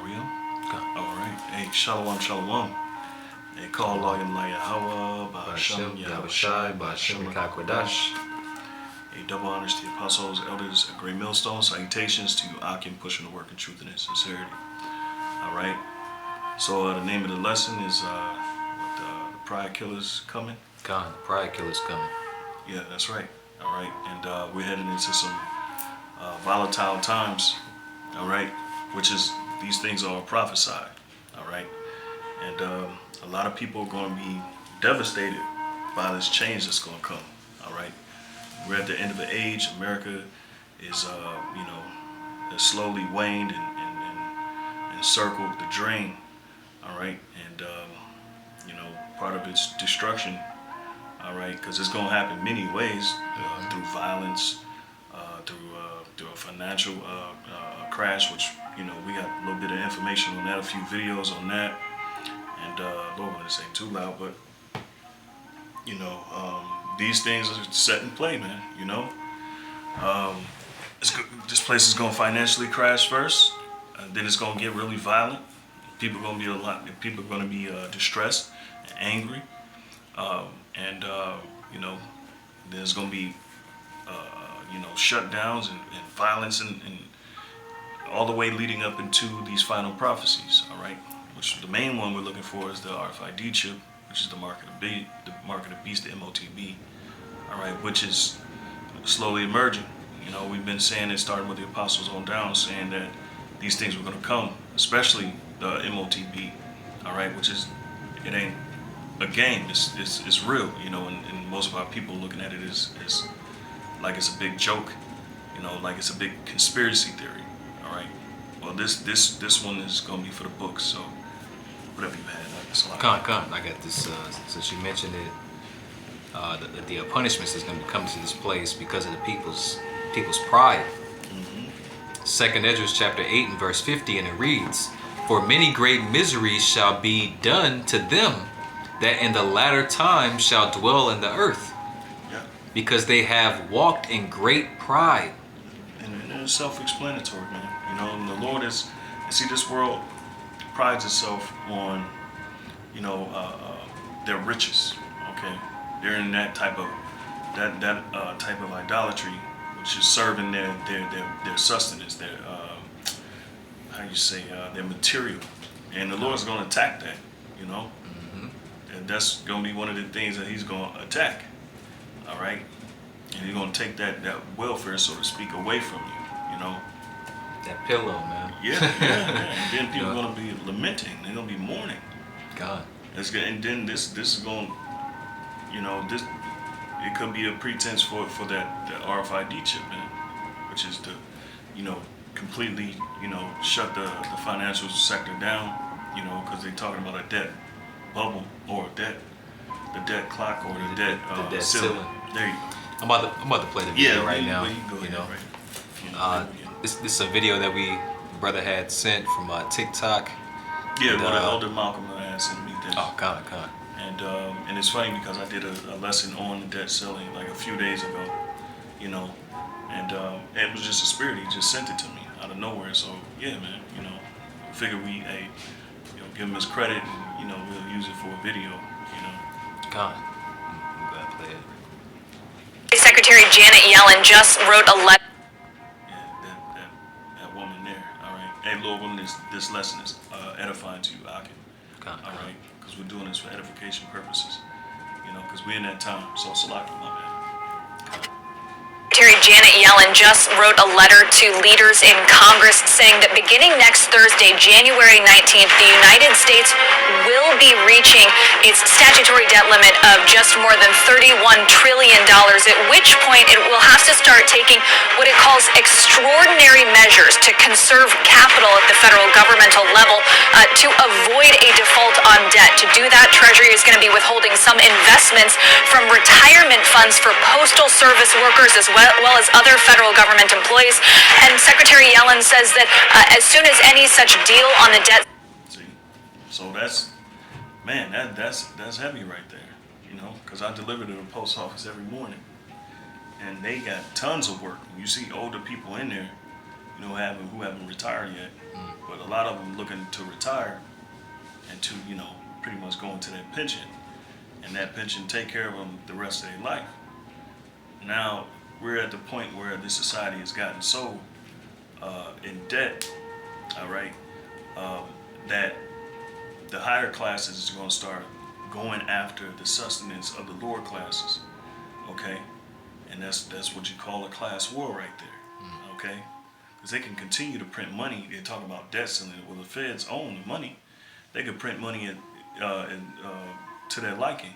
we on? Go. All right. Hey, shalom, shalom. Hey, call Loyam Layahawa, Ba'ashem Yahushai, Ba'ashem Rakakwadash. Hey, double honors to the apostles, elders, a great millstone. Salutations to Akim, pushing the work in truth and in sincerity. All right. So the name of the lesson is the Pride Killers Coming. God, the Pride Killers coming. Yeah, that's right. All right. And we're heading into some volatile times. All right. Which is, these things are prophesied. All right. And a lot of people are going to be devastated by this change that's going to come. All right. We're at the end of the age. America is, has slowly waned and circled the drain. All right. And, part of its destruction. All right. Because it's going to happen many ways through violence, through a financial crash, which, we got a little bit of information on that, a few videos on that. And Lord, I don't want to say too loud, but these things are set in play, man. This place is gonna financially crash first, and then it's gonna get really violent. People are gonna be distressed and angry, and there's gonna be shutdowns and violence and all the way leading up into these final prophecies. All right. Which the main one we're looking for is the RFID chip, which is the mark of the beast, the MOTB. All right, which is slowly emerging. We've been saying it, starting with the apostles on down, saying that these things were going to come, especially the MOTB. All right, it ain't a game. It's real. And most of our people looking at it is like it's a big joke. Like it's a big conspiracy theory. All right. Well, this one is going to be for the books. So. Whatever you had. Con, I got this. Since you mentioned it, the punishments is going to come to this place because of the people's pride. Mm-hmm. 2nd Esdras chapter 8 and verse 50, and it reads, "For many great miseries shall be done to them that in the latter time shall dwell in the earth, because they have walked in great pride." And it's self-explanatory, man. And the Lord is. See, this world prides itself on, their riches. Okay, they're in that type of type of idolatry, which is serving their sustenance, their their material, and the Lord's going to attack that. Mm-hmm. And that's going to be one of the things that He's going to attack. All right, and He's going to take that welfare, so to speak, away from you. That pillow, man. Yeah. And then people are going to be lamenting. They're going to be mourning. God. That's good. And then this is going, this it could be a pretense for that RFID chip, man, which is to, completely, shut the financial sector down, because they're talking about a debt bubble or the debt clock or the debt ceiling. There you go. I'm about to play the video right now. This is a video that brother had sent from TikTok. Yeah, the elder Malcolm had sent me this. Oh, God. And it's funny because I did a lesson on the debt ceiling like a few days ago, and it was just a spirit. He just sent it to me out of nowhere. So yeah, man, figure give him his credit, and we'll use it for a video, God, I'm glad to play it. Secretary Janet Yellen just wrote a letter. Hey, Lord, woman, this lesson is edifying to you, Akim. All right? Because we're doing this for edification purposes, because we're in that time. So, Salaki, my man. Secretary Janet Yellen just wrote a letter to leaders in Congress saying that beginning next Thursday, January 19th, the United States will be reaching its statutory debt limit of just more than $31 trillion, at which point it will have to start taking what it calls extraordinary measures to conserve capital at the federal governmental level to avoid a default on debt. To do that, Treasury is going to be withholding some investments from retirement funds for postal service workers as well as other federal government employees. And Secretary Yellen says that as soon as any such deal on the debt... See, so that's heavy right there, because I deliver to the post office every morning, and they got tons of work. You see older people in there, you know, who haven't retired yet, but a lot of them looking to retire and to, you know, pretty much go into that pension, and that pension take care of them the rest of their life. Now we're at the point where this society has gotten so in debt, all right, that the higher classes is going to start going after the sustenance of the lower classes, okay, and that's what you call a class war right there, okay, because they can continue to print money. They talk about debt ceiling. Well, the feds own the money. They could print money to their liking.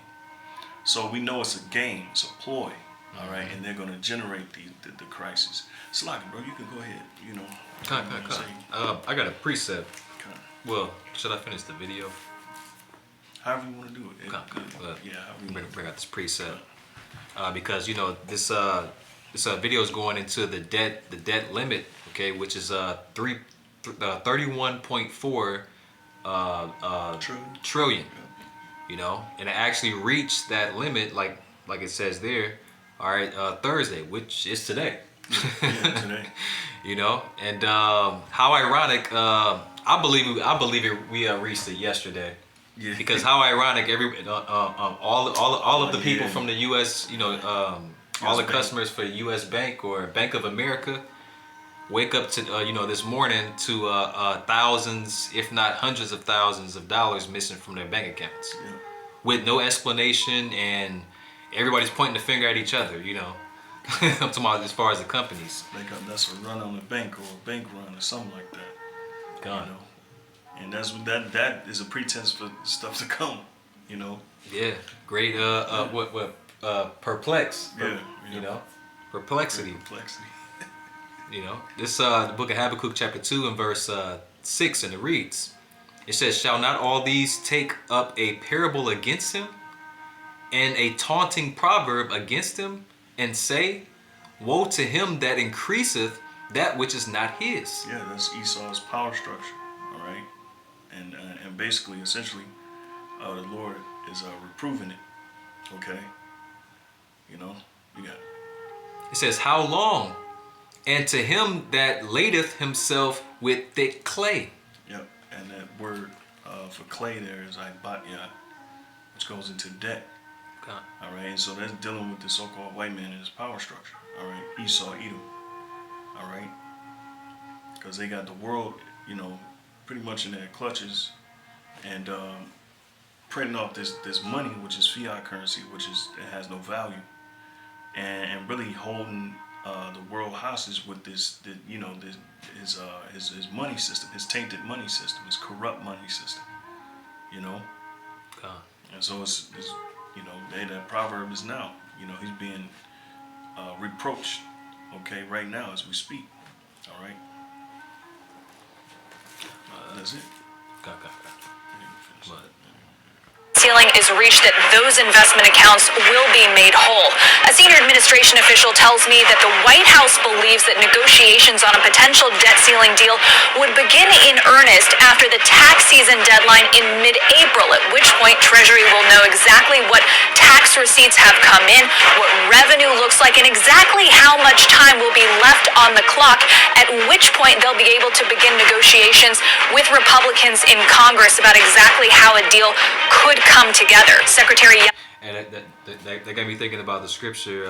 So we know it's a game, it's a ploy, all right, and they're going to generate the crisis. Slocky, bro, you can go ahead, you know. I got a precept. Kinda. Well, should I finish the video? However you want to do it. Yeah, however you bring out this preset because you know this video is going into the debt limit, okay, which is 31.4 trillion. You know, and it actually reached that limit, like it says there, all right, Thursday, which is today. Yeah, today. You know, and how ironic. I believe we reached it yesterday. Yeah. Because how ironic, all of the people from the U.S., you know, all the customers for U.S. Bank or Bank of America wake up to you know, this morning to thousands, if not hundreds of thousands of dollars missing from their bank accounts, with no explanation, and everybody's pointing the finger at each other. You know, I'm talking about as far as the companies. That's a run on the bank or a bank run or something like that. Gone. You know, and that is a pretense for stuff to come. You know. Yeah. Great. Perplex. Yeah. You know, perplexity. Perplexity. You know, this the book of Habakkuk chapter 2 and verse 6, and it reads, it says, "Shall not all these take up a parable against him, and a taunting proverb against him, and say, Woe to him that increaseth that which is not his." Yeah, that's Esau's power structure. All right, and basically, essentially, the Lord is reproving it. Okay. You know, you got it. It says, "How long? And to him that ladeth himself with thick clay." Yep, and that word for clay there is ibatya, which goes into debt. Okay. All right, and so that's dealing with the so-called white man and his power structure. All right, Esau, Edom. All right, because they got the world, you know, pretty much in their clutches, and printing off this money, which is fiat currency, it has no value, and really holding the world hostage with his money system, his tainted money system, his corrupt money system, you know. And so it's you know, that proverb is now, you know, he's being reproached, okay, right now as we speak. All right. That's it. Ceiling is reached, that those investment accounts will be made whole. A senior administration official tells me that the White House believes that negotiations on a potential debt ceiling deal would begin in earnest after the tax season deadline in mid-April, at which point Treasury will know exactly what tax receipts have come in, what revenue looks like, and exactly how much time will be left on the clock, at which point they'll be able to begin negotiations with Republicans in Congress about exactly how a deal could come together. Secretary And that got me thinking about the scripture.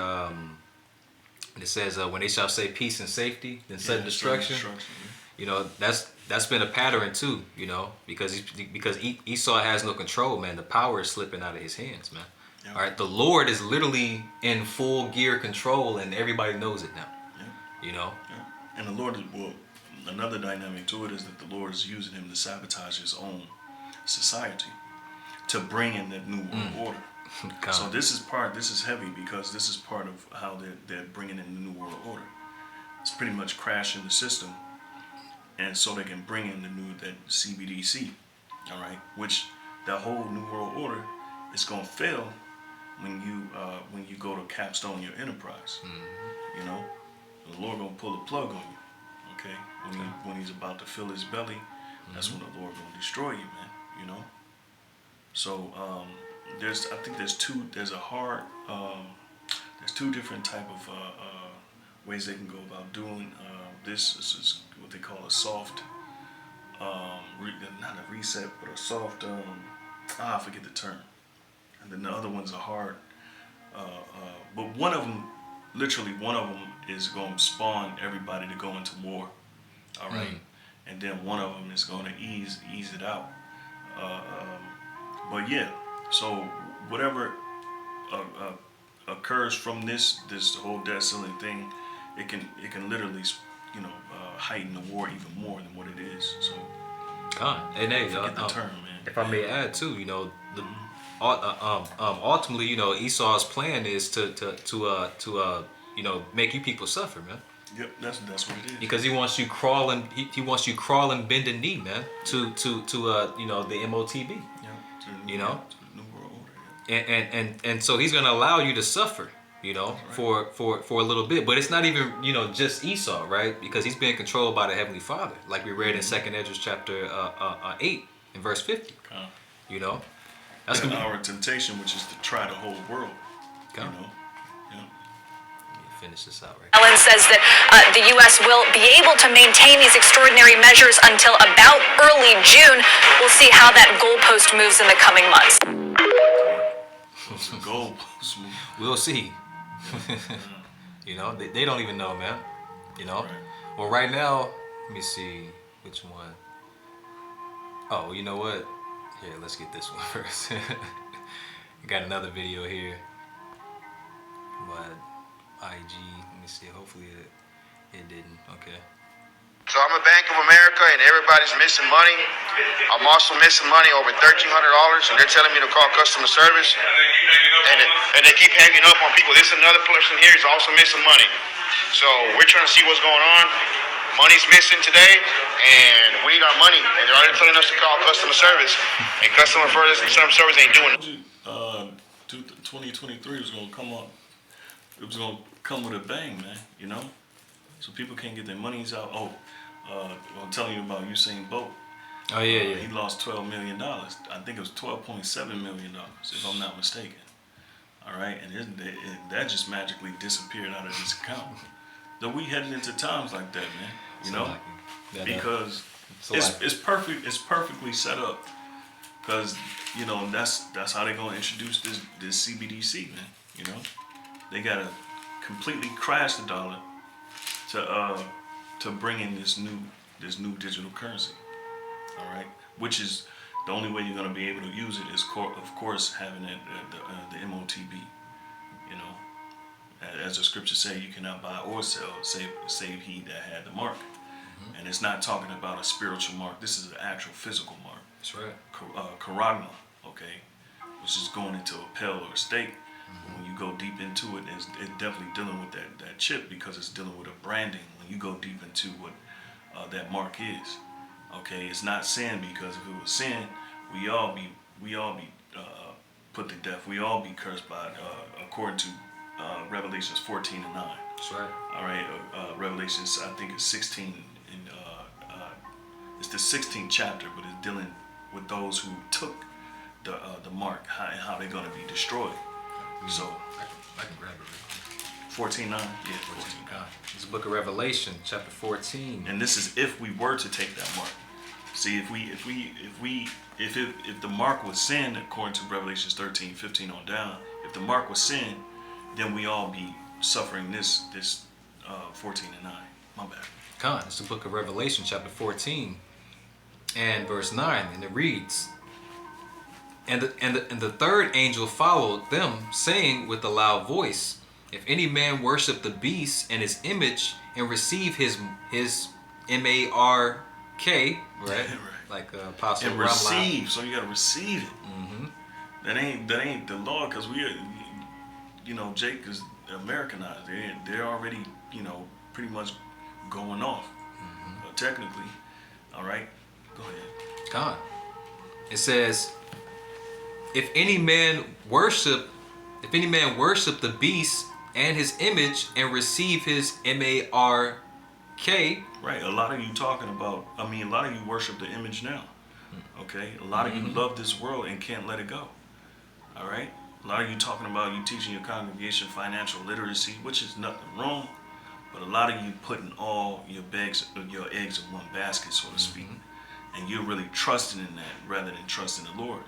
It says, "When they shall say peace and safety, then sudden destruction." You know, that's been a pattern too. You know, because Esau has no control, man. The power is slipping out of his hands, man. Yep. All right, the Lord is literally in full gear control, and everybody knows it now. Yep. You know. Yep. And the Lord, another dynamic to it is that the Lord is using him to sabotage his own society, to bring in that new world order. So this is heavy, because this is part of how they're bringing in the new world order. It's pretty much crashing the system, and so they can bring in that CBDC, all right, which the whole new world order is going to fail when you go to capstone your enterprise. You know, the Lord going to pull the plug on you, okay? When he's about to fill his belly, that's when the Lord going to destroy you, man, you know? So there's two different type of ways they can go about doing this. This is what they call a soft, not a reset, but a soft. I forget the term. And then the other ones are hard. But one of them, literally one of them, is going to spawn everybody to go into war. All right, and then one of them is going to ease it out. But yeah, so whatever occurs from this whole debt ceiling thing, it can literally, heighten the war even more than what it is. So, and hey, forget the term, man. If I may add too, the ultimately, Esau's plan is to make you people suffer, man. Yep, that's what it is. Because he wants you crawling, he wants you crawling, bending knee, man, to the MOTB. Yeah, to the You know? to the New World Order. Yeah. And so he's gonna allow you to suffer, for a little bit. But it's not even, just Esau, right? Because he's being controlled by the Heavenly Father, like we read in 2nd Ezra chapter 8 and verse 50. That's And gonna our temptation, which is to try the whole world. Come. You know. Yeah. finish this out right. Ellen says that the U.S. will be able to maintain these extraordinary measures until about early June. We'll see how that goalpost moves in the coming months. It's a goal. We'll see. They don't even know, man. Right. Well, right now, let me see which one. Oh, you know what? Here, let's get this one first. Got another video here. But IG, let me see. Hopefully it didn't. Okay. So I'm a Bank of America and everybody's missing money. I'm also missing money over $1,300 and they're telling me to call customer service. And they keep hanging up on people. This another person here is also missing money. So we're trying to see what's going on. Money's missing today and we need our money. And they're already telling us to call customer service. And customer service ain't doing it. 2023 was gonna come up. It was gonna come with a bang, man. So people can't get their monies out. I'm telling you about Usain Bolt. Oh yeah. He lost $12 million. I think it was $12.7 million, if I'm not mistaken. All right, and that just magically disappeared out of his account. So we heading into times like that, man. Because it's perfect. It's perfectly set up. Because that's how they're gonna introduce this CBDC, man. They gotta completely crash the dollar to bring in this new digital currency. All right, which is the only way you're gonna be able to use it is of course having the MOTB. As the scripture say, you cannot buy or sell save he that had the mark. And it's not talking about a spiritual mark. This is an actual physical mark. That's right. Charagma, okay, which is going into a pill or a stake. When you go deep into it, it's definitely dealing with that chip because it's dealing with a branding. When you go deep into what that mark is, okay, it's not sin, because if it was sin, we all be put to death. We all be cursed by according to Revelations 14 and 9. That's right. All right, Revelations, I think it's 16. It's the 16th chapter, but it's dealing with those who took the mark and how they're going to be destroyed. So I can grab it. 14:9, yeah, 14:9. It's the book of Revelation, chapter 14. And this is if we were to take that mark. See, if the mark was sin, according to Revelations 13:15 on down, if the mark was sin, then we all be suffering this 14 and 9. My bad. It's the book of Revelation, chapter 14, and verse 9, and it reads, And the third angel followed them, saying with a loud voice, If any man worship the beast and his image and receive his MARK, right? Right. Like Apostle And Ramla. receive, so you gotta receive it. That ain't the law, because we are, Jake is Americanized. They're already, pretty much going off, technically. All right, go ahead. It says, if any man worship the beast and his image and receive his MARK. Right, a lot of you a lot of you worship the image now. Okay, a lot of you love this world and can't let it go. All right, a lot of you talking about you teaching your congregation financial literacy, which is nothing wrong. But a lot of you putting all your eggs in one basket, so to speak, and you're really trusting in that rather than trusting the Lord.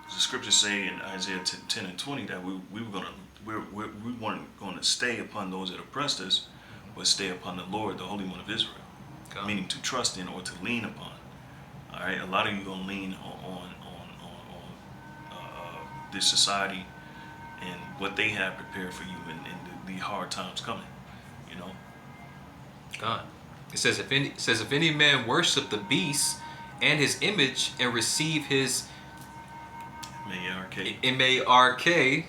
The scriptures say in Isaiah 10 and 20 that we weren't going to stay upon those that oppressed us, but stay upon the Lord, the Holy One of Israel, meaning to trust in or to lean upon. All right, a lot of you gonna lean on this society and what they have prepared for you in the hard times coming. You know. God. It says if any man worship the beast and his image and receive his M-A-R-K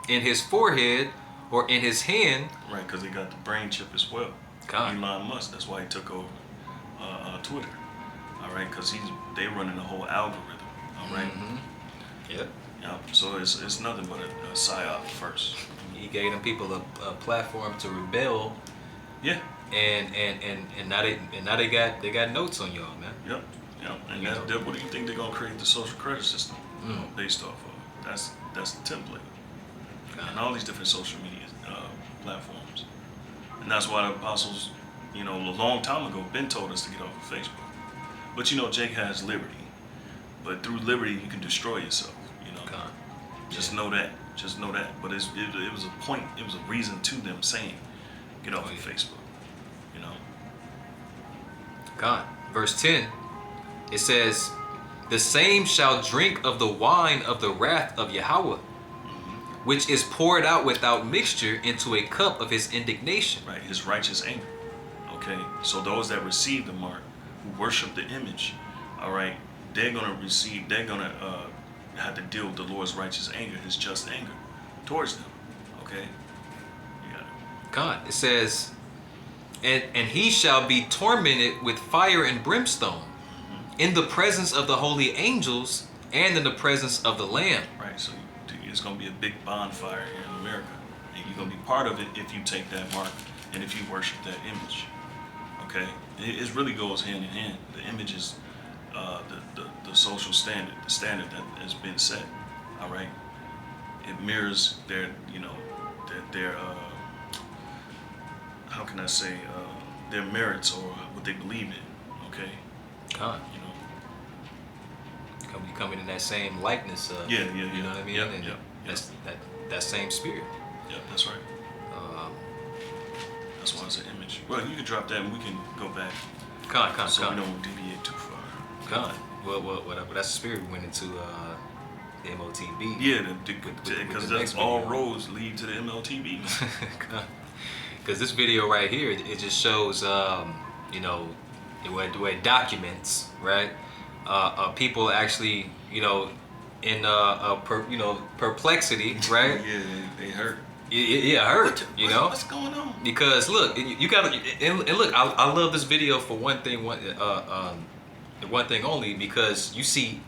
in his forehead or in his hand. Right, because he got the brain chip as well. God. Elon Musk, that's why he took over Twitter. All right, because they running the whole algorithm. All right. Yep. Yeah. So it's nothing but a psyop first. He gave them people a platform to rebel. Yeah. And now they got notes on y'all, man. Yep. Yep. And what do you think they're gonna create the social credit system based off of? That's the template. And all these different social media platforms. And that's why the apostles, a long time ago, been told us to get off of Facebook. But Jake has liberty. But through liberty, you can destroy yourself. Just know that. Just know that. But it was a point. It was a reason to them saying, get off of Facebook. God. Verse 10. It says, the same shall drink of the wine of the wrath of Yahweh, which is poured out without mixture into a cup of his indignation. Right, his righteous anger. Okay, so those that receive the mark, who worship the image, all right, they're gonna have to deal with the Lord's righteous anger, his just anger towards them. Okay, you got it. God, it says, and he shall be tormented with fire and brimstone in the presence of the holy angels and in the presence of the Lamb. Right, so it's going to be a big bonfire here in America. And you're going to be part of it if you take that mark and if you worship that image. Okay? It really goes hand in hand. The image is the social standard, the standard that has been set. All right? It mirrors their how can I say, their merits or what they believe in. Okay? God. Coming in that same likeness of, yeah. You know what I mean? Yep, and yep, that's that same spirit. Yep, that's right. That's why it's an image. Well, you can drop that and we can go back. So we don't deviate too far. God. Well, whatever. That's the spirit we went into the MOTB. Yeah, because that's all roads lead to the MLTB. Because this video right here, it just shows, the way it documents, right? People actually, in perplexity, right? Yeah, they hurt. Yeah, hurt. What's going on? Because look, you gotta and look. I love this video for one thing. One thing only, because you see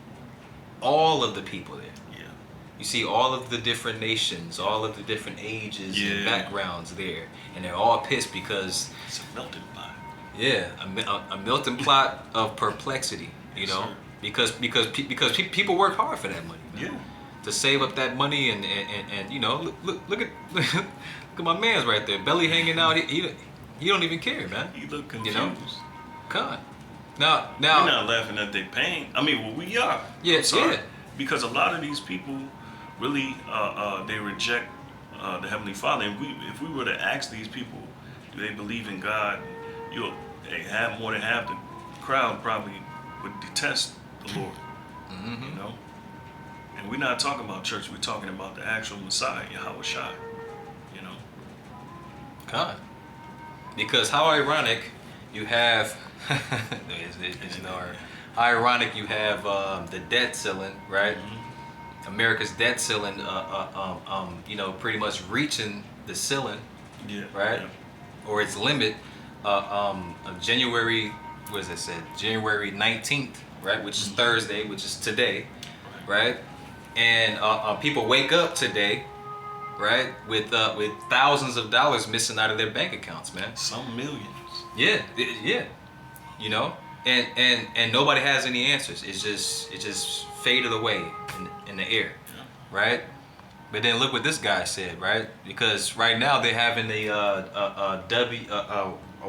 all of the people there. Yeah. You see all of the different nations, all of the different ages and backgrounds there, and they're all pissed because it's a melting pot. Yeah, a melting pot of perplexity. Sir. Because people work hard for that money. Man. Yeah. To save up that money and look at look at my man's right there, belly hanging out. He don't even care, man. He look confused. God. Now we're not laughing at their pain. I mean, well, we are. Yeah, yeah. Because a lot of these people really they reject the Heavenly Father. And if we were to ask these people, do they believe in God? They have more than half the crowd probably would detest the Lord. And we're not talking about church. We're talking about the actual Messiah, Yahweh Shai. God. Because how ironic you have ironic you have the debt ceiling, right? America's debt ceiling pretty much reaching the ceiling, right? Or its limit of January, what is it said? January 19th, right? Which is Thursday, which is today, right? And people wake up today, right, with thousands of dollars missing out of their bank accounts, man. Some millions. Yeah. And nobody has any answers. It's just faded away in the air, right? But then look what this guy said, right? Because right now they're having a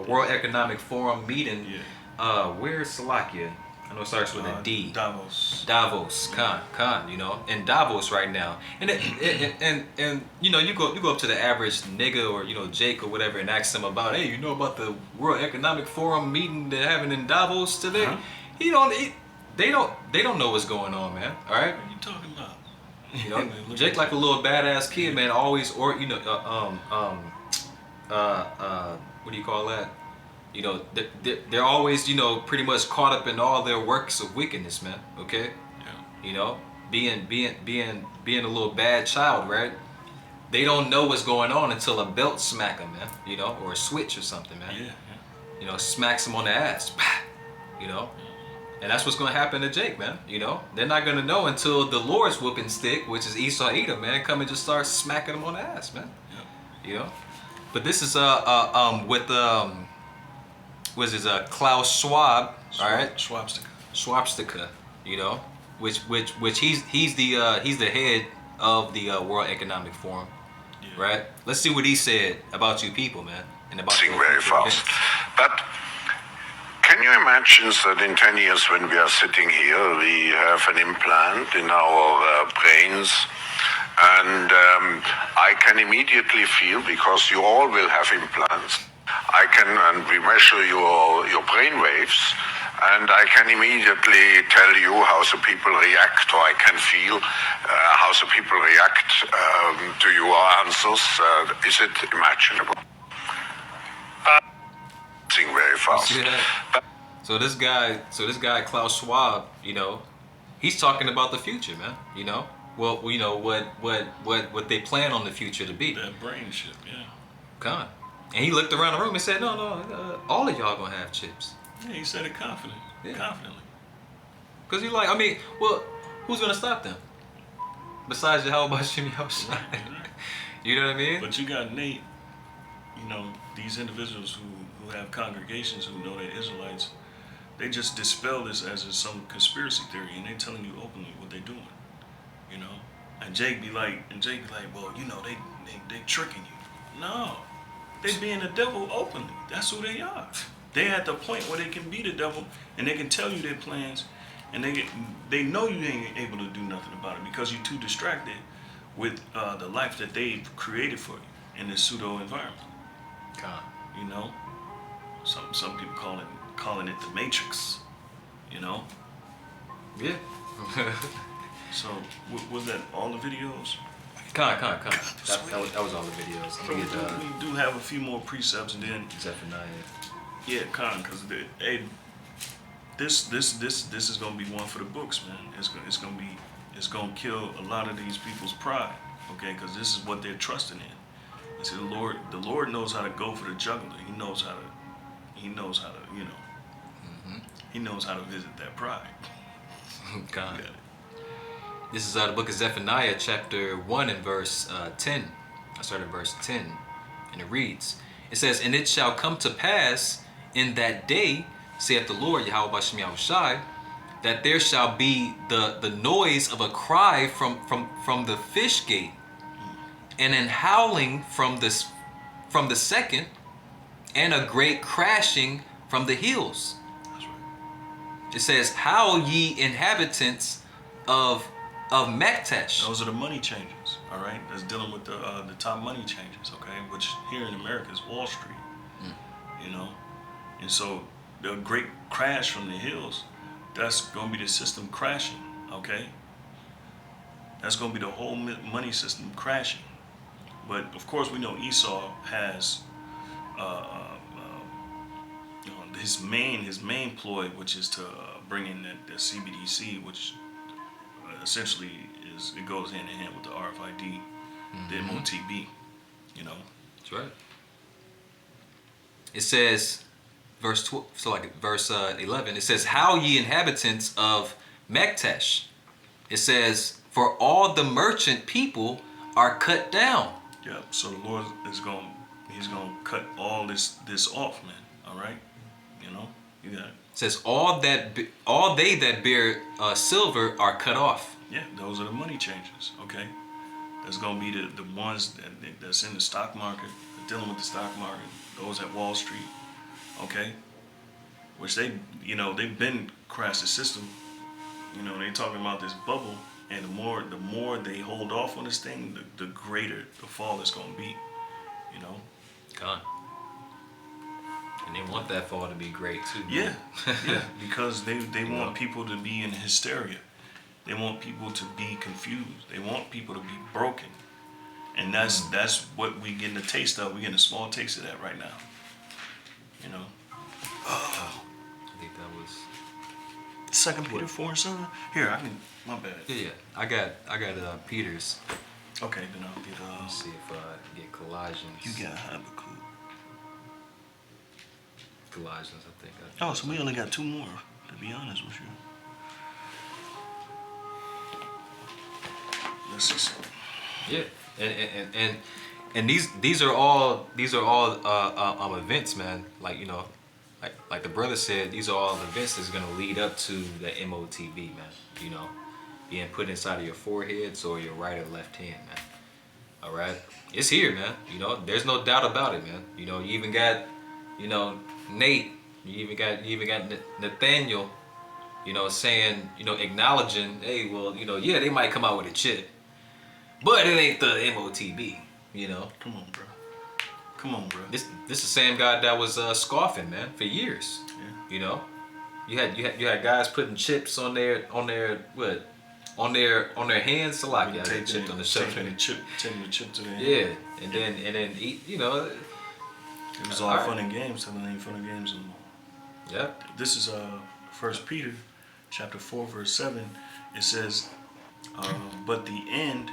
World Economic Forum meeting. Yeah. Where's Slovakia? I know it starts with a D. Davos. Davos, you know, in Davos right now, and you know, you go up to the average nigga or, you know, Jake or whatever and ask them about, hey, you know about the World Economic Forum meeting they're having in Davos today? They don't know what's going on, man. All right, What are you talking about? you know, Jake like a little badass kid, man. Always, or you know, what do you call that? You know, they're always, you know, pretty much caught up in all their works of wickedness, man. Okay, Yeah. you know, being a little bad child, right? They don't know what's going on until a belt smack them, man. You know, or a switch or something, man. Yeah. You know, smacks them on the ass. You know, and that's what's gonna happen to Jake, man. You know, they're not gonna know until the Lord's whooping stick, which is Esau Edom, man, come and just start smacking them on the ass, man. Yeah. You know, but this is with was his Klaus Schwab, all right, Schwabstica, you know, which he's the head of the World Economic Forum, Yeah. right? Let's see what he said about you people, man, and about Sing the very fast. events. But can you imagine that in 10 years when we are sitting here, we have an implant in our brains, and I can immediately feel, because you all will have implants, and we measure your brain waves, and I can immediately tell you how the people react, or I can feel how the people react to your answers. Is it imaginable? Sing very fast. See that? So this guy Klaus Schwab, you know, he's talking about the future, man. You know, well, you know what they plan on the future to be. That brain shit. Yeah. Con. And he looked around the room and said, no, all of y'all gonna have chips. Yeah. He said it confidently. Cause you like, I mean, well, who's gonna stop them? Besides Yahweh Hashem Yahushua. You know what I mean? But you got Nate. You know, these individuals who have congregations who know they're Israelites, they just dispel this as some conspiracy theory, and they're telling you openly what they're doing. You know, and Jake be like, well, you know, they tricking you. No, they being the devil openly. That's who they are. They at the point where they can be the devil, and they can tell you their plans, and they know you ain't able to do nothing about it because you're too distracted with the life that they've created for you in this pseudo environment. Con. You know, some people calling it the Matrix. You know. Yeah. So was that all the videos? Con. That was all the videos. So we do have a few more precepts, and then Zephaniah. yeah, because this is gonna be one for the books, man. It's gonna kill a lot of these people's pride, okay? Because this is what they're trusting in. You see, the Lord knows how to go for the juggler. He knows how to, you know, he knows how to visit that pride. Con. You got it. This is the book of Zephaniah, chapter 1 and verse 10. I started at verse 10, and it reads, it says, and it shall come to pass in that day, saith the Lord, Yahweh Bashem Yahushai, that there shall be the noise of a cry from the fish gate, and an howling from the second, and a great crashing from the hills. That's right. It says, howl ye inhabitants of Mektesh. Those are the money changers, all right? That's dealing with the top money changers, okay? Which here in America is Wall Street, you know? And so the great crash from the hills, that's going to be the system crashing, okay? That's going to be the whole money system crashing. But of course, we know Esau has you know, his main ploy, which is to bring in the CBDC, which essentially it goes hand in hand with the RFID, the MOTB, you know. That's right. It says, verse 12, so like verse 11, it says, "How ye inhabitants of Mektesh?" It says, "For all the merchant people are cut down." Yeah. So the Lord he's gonna cut all this off, man. All right. You know, you got it. It says, all they that bear silver are cut off. Yeah, those are the money changers, okay? That's gonna be the ones that's in the stock market, dealing with the stock market, those at Wall Street, okay? Which they've been crashed the system. They talking about this bubble, and the more they hold off on this thing, the greater the fall is gonna be. Gone. And they want that fall to be great too. Yeah, yeah, because they want people to be in hysteria. They want people to be confused. They want people to be broken. And that's what we getting a taste of. We getting a small taste of that right now. I think that was. 2 Peter 4:7. Here, my bad. Yeah. I got Peter's. Okay, then I'll get Let's see if I can get Colossians. you got Habakkuk. Colossians, I think. Oh, so we only got 2 more, to be honest with you. Let's see something. Yeah, and these are all events, man. Like the brother said, these are all events that's gonna lead up to the MOTB, man. Being put inside of your foreheads or your right or left hand, man. All right, it's here, man. There's no doubt about it, man. You even got, Nate. You even got Nathaniel. Saying, acknowledging, hey, well, yeah, they might come out with a chip, but it ain't the MOTB. Come on, bro. This the same guy that was scoffing, man, for years. Yeah. You had guys putting chips on their what? On their hands, so like yeah, they chipped on the shoulder. Taking the chip to the hand. Yeah, and then eat, It was all fun and games till it ain't fun and games anymore. Yep. This is 1 Peter chapter 4 verse 7. It says, but the end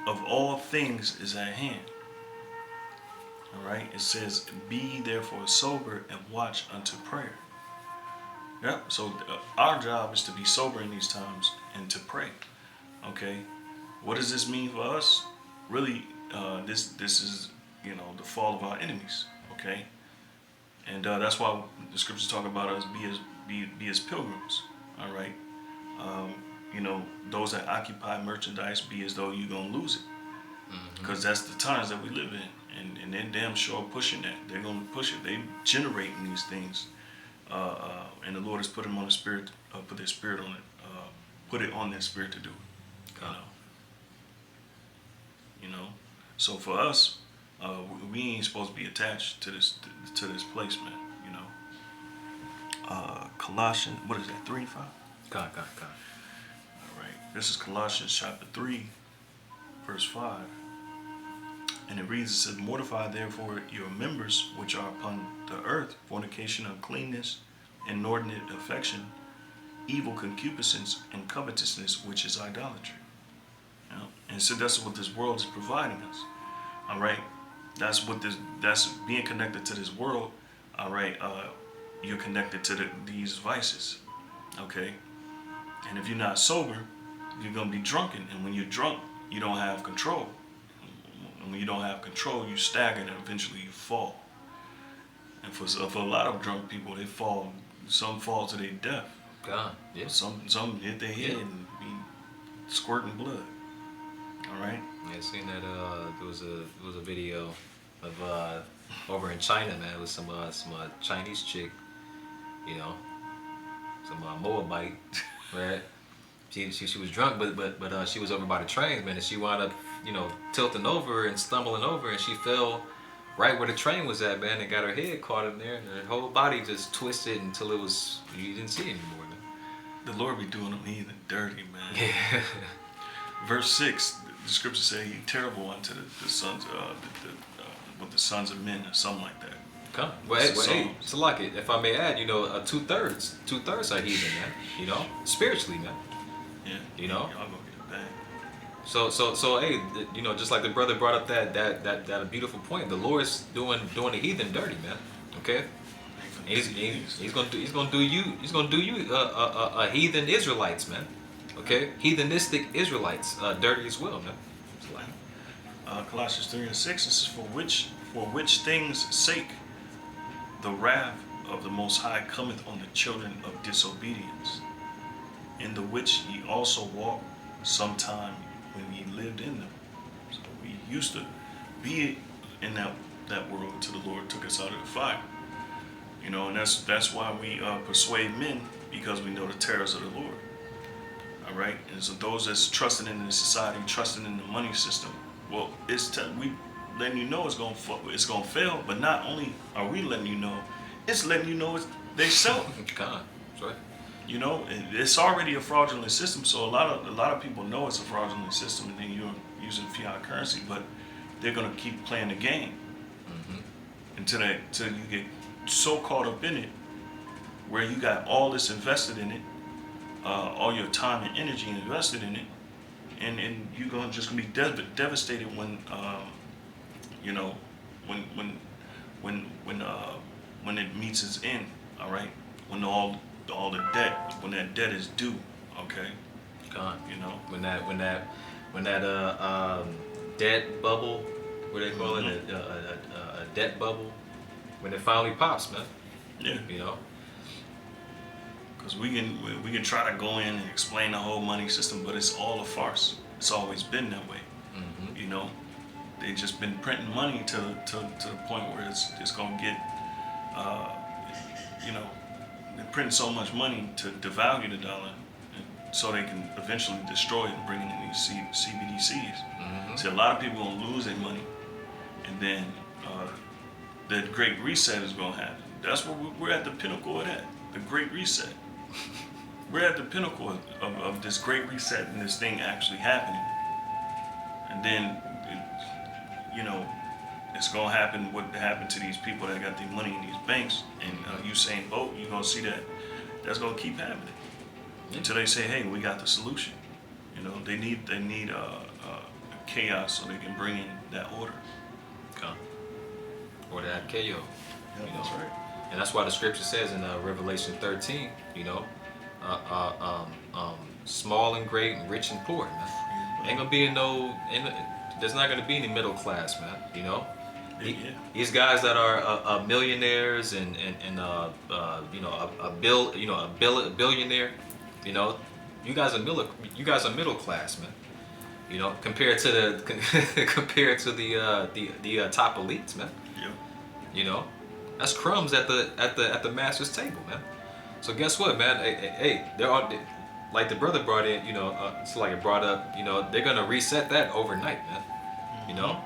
of all things is at hand. All right. It says, be therefore sober and watch unto prayer. Yep. So our job is to be sober in these times and to pray. Okay. What does this mean for us? Really, this is the fall of our enemies. Okay. And that's why the scriptures talk about us be as pilgrims. All right. Those that occupy merchandise, be as though you're gonna lose it, because that's the times that we live in, and they're damn sure pushing that. They're gonna push it. They generating these things, and the Lord has put them on the spirit, put their spirit on it, put it on their spirit to do it. So for us, we ain't supposed to be attached to this place, man. Colossians, what is that? 3 and 5. God. All right. This is Colossians chapter 3, verse 5. And it reads, it says, mortify therefore your members which are upon the earth, fornication, uncleanness, inordinate affection, evil concupiscence, and covetousness, which is idolatry. And so that's what this world is providing us. All right. That's being connected to this world. All right. You're connected to these vices. Okay. And if you're not sober, you're going to be drunken. And when you're drunk, you don't have control. And when you don't have control, you stagger and eventually you fall. And for a lot of drunk people, they fall. Some fall to their death. God, yeah. Some hit their head and be squirting blood. All right. Yeah, I seen that. There was a video of over in China, man. It was some Chinese chick, some Moabite, right? She was drunk, but she was over by the train, man, and she wound up, tilting over and stumbling over, and she fell right where the train was at, man, and got her head caught in there, and her whole body just twisted until you didn't see it anymore, man. The Lord be doing them heathen dirty, man. Yeah. Verse 6, the scripture say he terrible unto the sons, with the sons of men, or something like that. Come. Hey, so like it, if I may add, 2/3 are heathen, man. Spiritually, man. Yeah. Y'all gonna get a bang. So hey, just like the brother brought up that beautiful point, the Lord's doing the heathen dirty, man. Okay. And he's gonna do you heathen Israelites, man. Okay, heathenistic Israelites, dirty as well, man. Colossians 3 and 6, it says, for which things sake the wrath of the Most High cometh on the children of disobedience, in the which ye also walked sometime when we lived in them. So we used to be in that world until the Lord took us out of the fire. You know, and that's why we persuade men, because we know the terrors of the Lord. All right, and so those that's trusting in the society, trusting in the money system, well, we letting you know it's gonna fail. But not only are we letting you know, it's letting you know they sell. God, that's right. You know, it's already a fraudulent system. So a lot of people know it's a fraudulent system, and then you're using fiat currency, but they're gonna keep playing the game until you get so caught up in it, where you got all this invested in it, all your time and energy invested in it, and you're just gonna be devastated when you know when it meets its end. All right, when all the debt, when that debt is due. Okay, God, you know, when that debt bubble, what they call it, a debt bubble, when it finally pops, man. yeah. You know. Because we can try to go in and explain the whole money system, but it's all a farce. It's always been that way. You know, they just been printing money to the point where it's gonna get, you know, they're printing so much money to devalue the dollar, so they can eventually destroy it and bring in these CBDCs. See, a lot of people gonna lose their money, and then the Great Reset is gonna happen. That's where we're at the pinnacle of that. The Great Reset. We're at the pinnacle of this Great Reset and this thing actually happening. And then, you know, it's gonna happen what happened to these people that got their money in these banks. And Usain Bolt, you're gonna see that's gonna keep happening until they say, hey, we got the solution. You know, they need chaos so they can bring in that order. God. Or that KO. Yeah, you know? that's right. And that's why the scripture says in Revelation 13, you know, small and great, and rich and poor, man. Ain't gonna be there's not gonna be any middle class, man. You know, these guys that are millionaires and you know a billionaire, you know, you guys are middle class, man. You know, compared to the top elites, man. Yeah. You know. That's crumbs at the master's table, man. So guess what, man? Hey, there are, like the brother brought in, you know, it's like it brought up, you know, they're gonna reset that overnight, man. You know,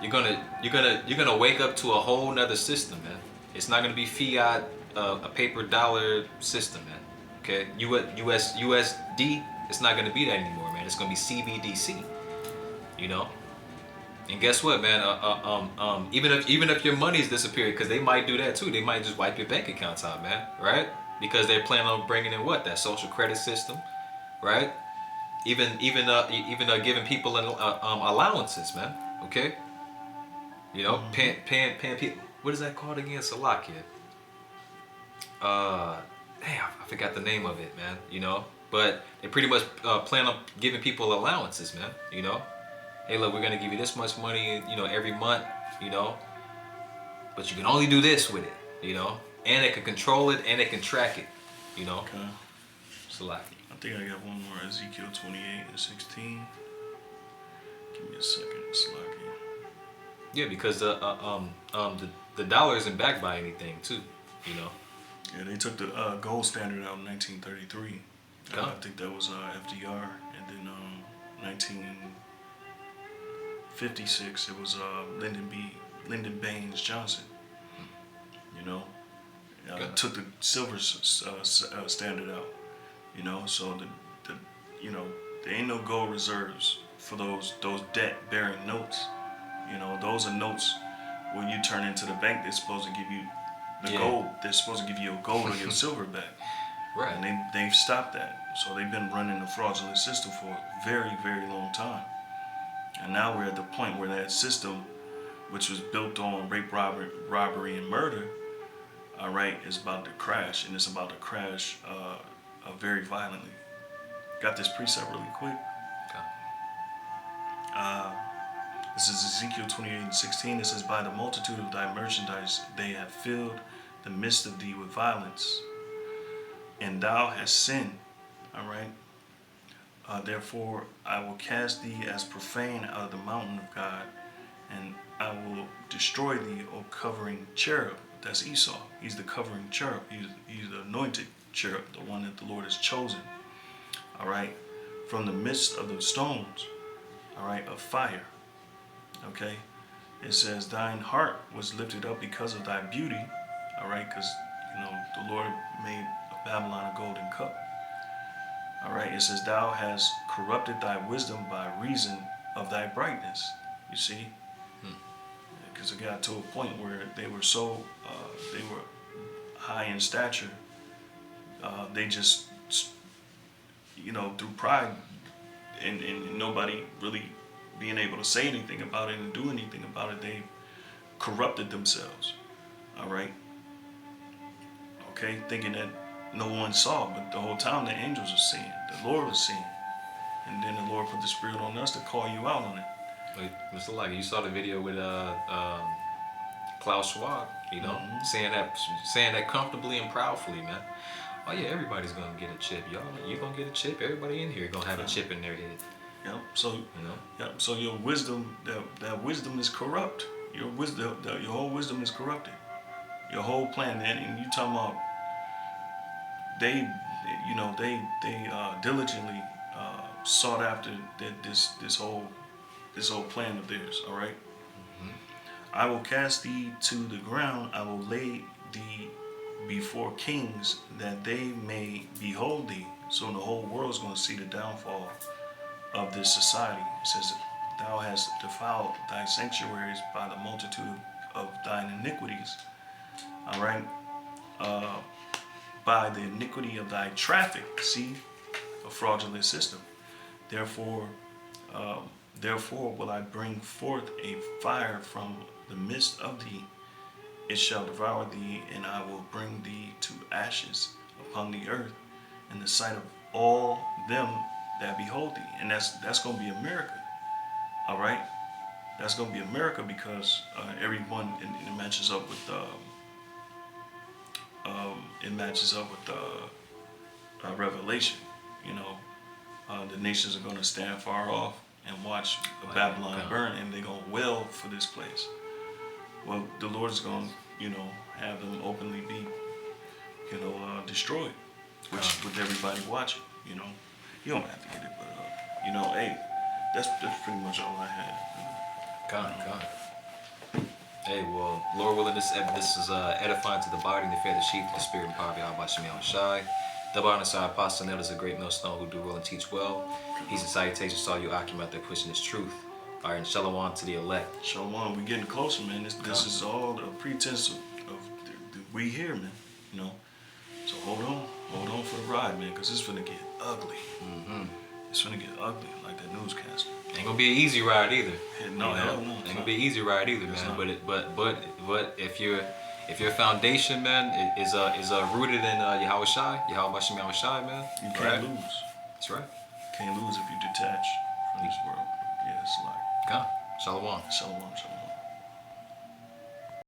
you're gonna wake up to a whole nother system, man. It's not gonna be fiat, a paper dollar system, man. Okay, USD, it's not gonna be that anymore, man. It's gonna be CBDC. You know. And guess what, man? Even if your money's disappeared, because they might do that too. They might just wipe your bank accounts out, man. Right? Because they're planning on bringing in that social credit system, right? Even giving people allowances, man. Okay? You know, paying people. What is that called again? Salakia. Damn, I forgot the name of it, man. You know, but they pretty much plan on giving people allowances, man. You know. Hey, look, we're gonna give you this much money, you know, every month, you know, but you can only do this with it, you know, and it can control it and it can track it, you know. Okay. Salaki. I think I got one more. Ezekiel 28:16. Give me a second, Salaki. Yeah, because the dollar isn't backed by anything, too, you know. Yeah, they took the gold standard out in 1933. I think that was FDR, and then 1956 it was Lyndon Baines Johnson. You know, took the silver standard out. You know, so the you know, there ain't no gold reserves for those debt-bearing notes. You know, those are notes when you turn into the bank. They're supposed to give you the gold. They're supposed to give you a gold or your silver back. Right. And they've stopped that. So they've been running a fraudulent system for a very, very long time. And now we're at the point where that system, which was built on rape, robbery, and murder, all right, is about to crash, and it's about to crash very violently. Got this precept really quick. This is Ezekiel 28:16. It says, "By the multitude of thy merchandise they have filled the midst of thee with violence, and thou hast sinned." All right. Therefore, I will cast thee as profane out of the mountain of God, and I will destroy thee, O covering cherub. That's Esau. He's the covering cherub. He's the anointed cherub, the one that the Lord has chosen. All right, from the midst of the stones, all right, of fire. Okay, it says, thine heart was lifted up because of thy beauty. All right, because the Lord made Babylon a golden cup. All right, it says, thou hast corrupted thy wisdom by reason of thy brightness. You see, because it got to a point where they were so they were high in stature. They just, through pride and nobody really being able to say anything about it and do anything about it, they corrupted themselves. All right. Okay, thinking that no one saw, but the whole time the angels were seeing, the Lord was seeing, and then the Lord put the Spirit on us to call you out on it. Like, Mr. Like, you saw the video with Klaus Schwab, saying that comfortably and proudly, man. Oh yeah, everybody's gonna get a chip, y'all. You're gonna get a chip. Everybody in here gonna have a chip in their head. Yep. So Yep. So your wisdom, that wisdom is corrupt. Your wisdom, your whole wisdom is corrupted. Your whole plan, and you talking about they diligently sought after this whole plan of theirs. All right. I will cast thee to the ground. I will lay thee before kings, that they may behold thee. So the whole world is going to see the downfall of this society. It says, thou hast defiled thy sanctuaries by the multitude of thine iniquities. All right. By the iniquity of thy traffic. See, a fraudulent system. Therefore will I bring forth a fire from the midst of thee. It shall devour thee, and I will bring thee to ashes upon the earth in the sight of all them that behold thee. And that's going to be America. All right. That's going to be America, because everyone, and it matches up with Revelation. The nations are going to stand far off and watch Babylon burn, and they're going to wail for this place. Well, the Lord is going to, have them openly be, destroyed, with everybody watching. You don't have to get it, but hey, that's pretty much all I had. God. Hey, well, Lord willing, this is edifying to the body and the faith of the sheep, the spirit and power of Yahweh Shem Shai. Double honor to our apostle Nell is a great millstone who do well and teach well. Peace and salutations to all you Akim out there pushing this truth. All right, and shalom to the elect. Shalom, we getting closer, man. This is all a pretense of we here, man. So hold on for the ride, man, because it's finna get ugly. It's finna get ugly, like that newscaster. Ain't gonna be an easy ride either. No, hell no. Ain't gonna be an easy ride either, man. But if your foundation, man, is rooted in Yahweh Shem Yahweh Shai, man, you can't lose. That's right. Can't lose if you detach from this world. Yeah, it's like. Come, shalom. Shalom.